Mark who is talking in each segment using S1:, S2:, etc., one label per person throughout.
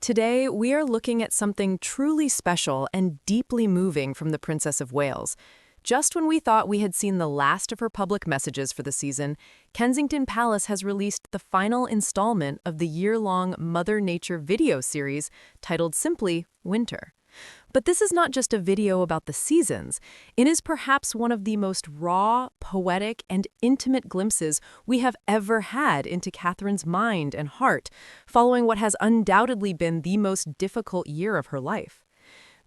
S1: Today, we are looking at something truly special and deeply moving from the Princess of Wales. Just when we thought we had seen the last of her public messages for the season, Kensington Palace has released the final installment of the year-long Mother Nature video series titled simply Winter. But this is not just a video about the seasons. It is perhaps one of the most raw, poetic, and intimate glimpses we have ever had into Catherine's mind and heart, following what has undoubtedly been the most difficult year of her life.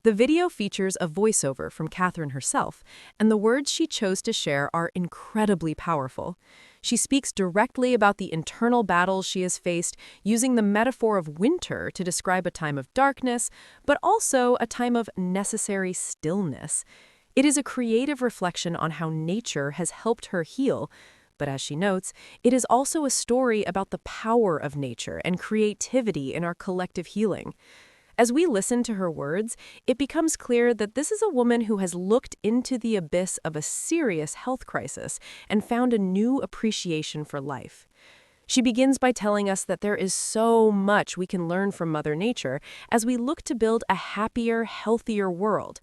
S1: The video features a voiceover from Catherine herself, and the words she chose to share are incredibly powerful. She speaks directly about the internal battles she has faced, using the metaphor of winter to describe a time of darkness, but also a time of necessary stillness. It is a creative reflection on how nature has helped her heal, but as she notes, it is also a story about the power of nature and creativity in our collective healing. As we listen to her words, it becomes clear that this is a woman who has looked into the abyss of a serious health crisis and found a new appreciation for life. She begins by telling us that there is so much we can learn from Mother Nature as we look to build a happier, healthier world.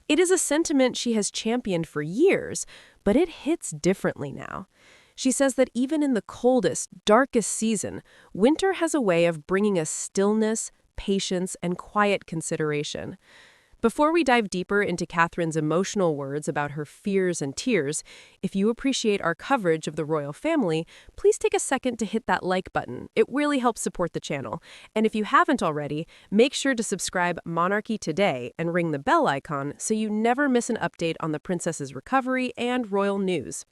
S1: It is a sentiment she has championed for years, but it hits differently now. She says that even in the coldest, darkest season, winter has a way of bringing us stillness, patience, and quiet consideration. Before we dive deeper into Catherine's emotional words about her fears and tears, if you appreciate our coverage of the royal family, please take a second to hit that like button. It really helps support the channel. And if you haven't already, make sure to subscribe Monarchy today and ring the bell icon so you never miss an update on the princess's recovery and royal news.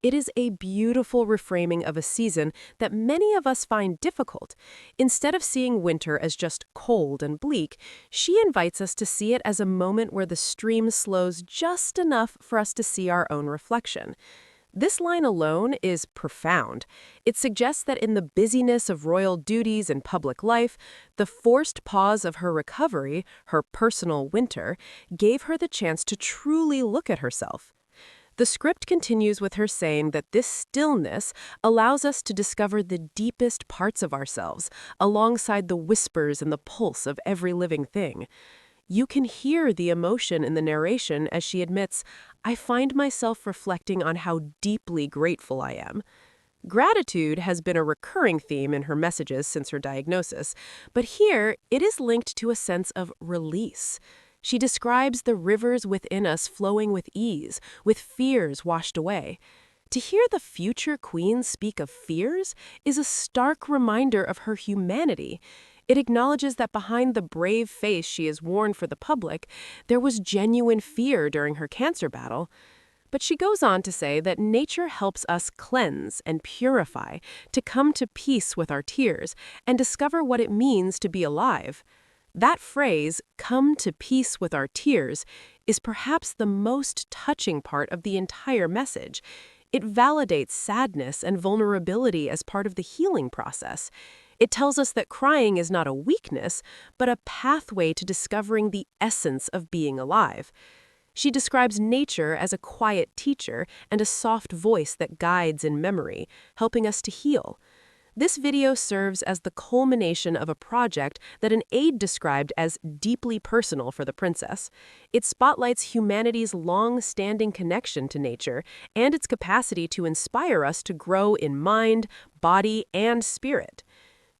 S1: It is a beautiful reframing of a season that many of us find difficult. Instead of seeing winter as just cold and bleak, she invites us to see it as a moment where the stream slows just enough for us to see our own reflection. This line alone is profound. It suggests that in the busyness of royal duties and public life, the forced pause of her recovery, her personal winter, gave her the chance to truly look at herself. The script continues with her saying that this stillness allows us to discover the deepest parts of ourselves, alongside the whispers and the pulse of every living thing. You can hear the emotion in the narration as she admits, "I find myself reflecting on how deeply grateful I am." Gratitude has been a recurring theme in her messages since her diagnosis, but here it is linked to a sense of release. She describes the rivers within us flowing with ease, with fears washed away. To hear the future queen speak of fears is a stark reminder of her humanity. It acknowledges that behind the brave face she has worn for the public, there was genuine fear during her cancer battle. But she goes on to say that nature helps us cleanse and purify, to come to peace with our tears and discover what it means to be alive. That phrase, "come to peace with our tears," is perhaps the most touching part of the entire message. It validates sadness and vulnerability as part of the healing process. It tells us that crying is not a weakness, but a pathway to discovering the essence of being alive. She describes nature as a quiet teacher and a soft voice that guides in memory, helping us to heal. This video serves as the culmination of a project that an aide described as deeply personal for the princess. It spotlights humanity's long-standing connection to nature and its capacity to inspire us to grow in mind, body, and spirit.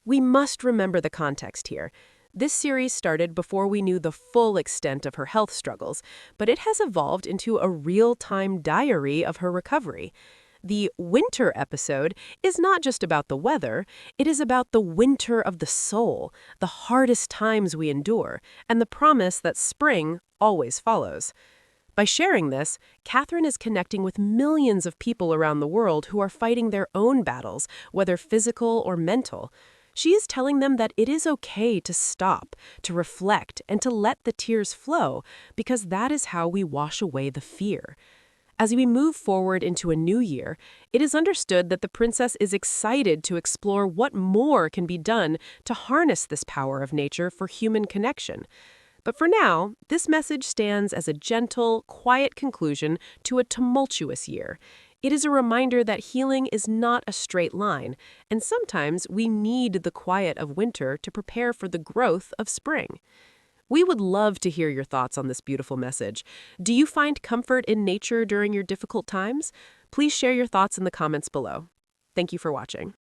S1: We must remember the context here. This series started before we knew the full extent of her health struggles, but it has evolved into a real-time diary of her recovery. The winter episode is not just about the weather, it is about the winter of the soul, the hardest times we endure, and the promise that spring always follows. By sharing this, Catherine is connecting with millions of people around the world who are fighting their own battles, whether physical or mental. She is telling them that it is okay to stop, to reflect, and to let the tears flow, because that is how we wash away the fear. As we move forward into a new year, it is understood that the princess is excited to explore what more can be done to harness this power of nature for human connection. But for now, this message stands as a gentle, quiet conclusion to a tumultuous year.
S2: It is a reminder that healing is not a straight line, and sometimes we need the quiet of winter to prepare for the growth of spring. We would love to hear your thoughts on this beautiful message. Do you find comfort in nature during your difficult times? Please share your thoughts in the comments below. Thank you for watching.